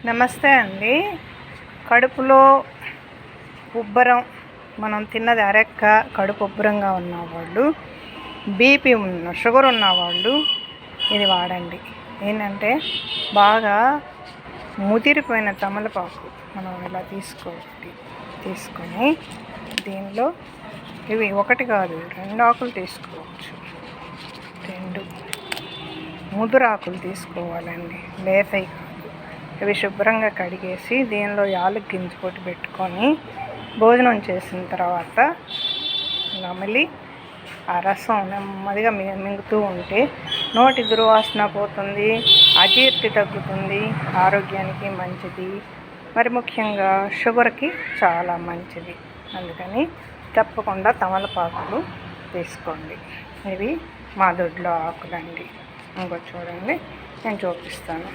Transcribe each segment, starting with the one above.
నమస్తే అండి. కడుపులో ఉబ్బరం, మనం తిన్నది అరెక్క, కడుపు ఉబ్బరంగా ఉన్నవాళ్ళు, బీపీ షుగర్ ఉన్నవాళ్ళు ఇది వాడండి. ఏంటంటే బాగా ముదిరిపోయిన తమలపాకు మనం ఇలా తీసుకొని దీనిలో ఇవి ఒకటి కాదు 2 ఆకులు తీసుకోవచ్చు. 2 ముదురాకులు తీసుకోవాలండి, లేతవి కాదు. ఇవి శుభ్రంగా కడిగేసి దీనిలో యాలకి గింజ పొట్టు పెట్టుకొని భోజనం చేసిన తర్వాత నమిలి ఆ రసం నెమ్మదిగా మింగుతూ ఉంటే నోటి దుర్వాసన పోతుంది, అజీర్తి తగ్గుతుంది, ఆరోగ్యానికి మంచిది, మరి ముఖ్యంగా షుగర్కి చాలా మంచిది. అందుకని తప్పకుండా తమలపాకులు తీసుకోండి. ఇవి మా దొడ్లో ఆకులండి. ఇంకో చూడండి, నేను చూపిస్తాను.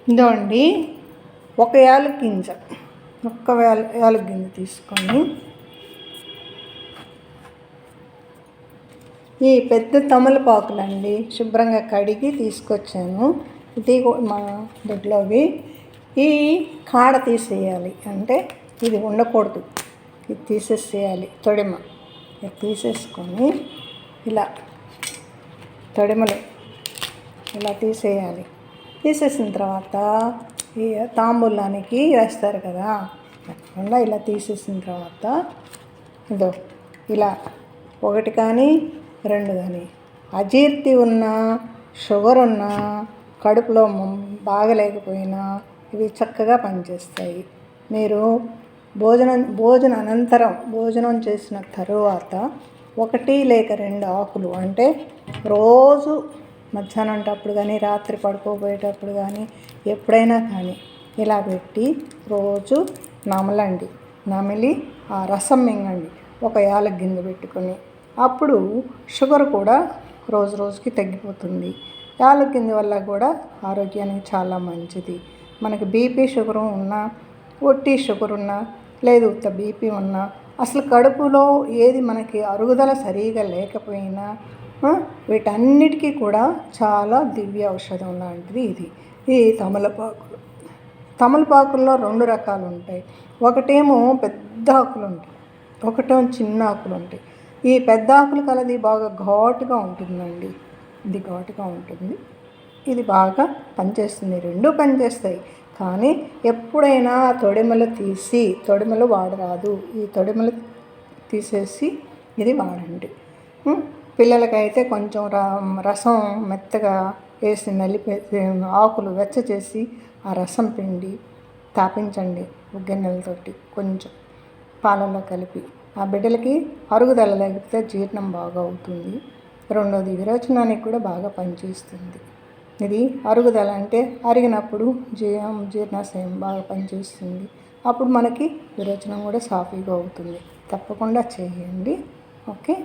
ఇదండి, ఒక యాలకి గింజ, యాలకి గింజ తీసుకొని ఈ పెద్ద తమలపాకులండి శుభ్రంగా కడిగి తీసుకొచ్చాను. ఇది మా దొడ్లోవి. ఈ కాడ తీసేయాలి, అంటే ఇది ఉండకూడదు, ఇది తీసేసేయాలి. తొడిమ ఇది తీసేసుకొని ఇలా తొడిమలు ఇలా తీసేయాలి. తీసేసిన తర్వాత ఈ తాంబూలానికి వేస్తారు కదా, తప్పకుండా ఇలా తీసేసిన తర్వాత ఇదో ఇలా 1 కానీ 2 కానీ అజీర్తి ఉన్నా, షుగర్ ఉన్నా, కడుపులో బాగలేకపోయినా ఇవి చక్కగా పనిచేస్తాయి. మీరు భోజన అనంతరం భోజనం చేసిన తరువాత 1 లేక 2 ఆకులు, అంటే రోజు మధ్యాహ్నంటప్పుడు కానీ రాత్రి పడుకోబోయేటప్పుడు కానీ ఎప్పుడైనా కానీ ఇలా పెట్టి రోజు నమలండి. నమిలి ఆ రసం మింగండి, ఒక యాలకి గింజ పెట్టుకొని. అప్పుడు షుగర్ కూడా రోజు రోజుకి తగ్గిపోతుంది. యాలకి గింజ వల్ల కూడా ఆరోగ్యానికి చాలా మంచిది. మనకి బీపీ షుగర్ ఉన్నా, ఒట్టి షుగర్ ఉన్నా, లేదు ఉత్త బీపీ ఉన్నా, అసలు కడుపులో ఏది మనకి అరుగుదల సరిగా లేకపోయినా వీటన్నిటికీ కూడా చాలా దివ్య ఔషధం లాంటిది ఇది. ఈ తమలపాకుల్లో 2 రకాలు ఉంటాయి. ఒకటేమో పెద్ద ఆకులు ఉంటాయి, ఒకటేమో చిన్న ఆకులు ఉంటాయి. ఈ పెద్ద ఆకులు కలది బాగా ఘాటుగా ఉంటుందండి. ఇది ఘాటుగా ఉంటుంది, ఇది బాగా పనిచేస్తుంది. 2 పనిచేస్తాయి. కానీ ఎప్పుడైనా తొడిమలు వాడరాదు. ఈ తొడిమలు తీసేసి ఇది వాడండి. పిల్లలకైతే కొంచెం రసం మెత్తగా వేసి నలిపేసి ఆకులు వెచ్చ చేసి ఆ రసం పిండి తాపించండి గిన్నెలతోటి, కొంచెం పాలలో కలిపి. ఆ బిడ్డలకి అరుగుదల లేకపోతే జీర్ణం బాగా అవుతుంది. రెండోది విరోచనానికి కూడా బాగా పనిచేస్తుంది. ఇది అరుగుదల అంటే అరిగినప్పుడు జీర్ణాశయం బాగా పనిచేస్తుంది. అప్పుడు మనకి విరోచనం కూడా సాఫీగా అవుతుంది. తప్పకుండా చేయండి. ఓకే.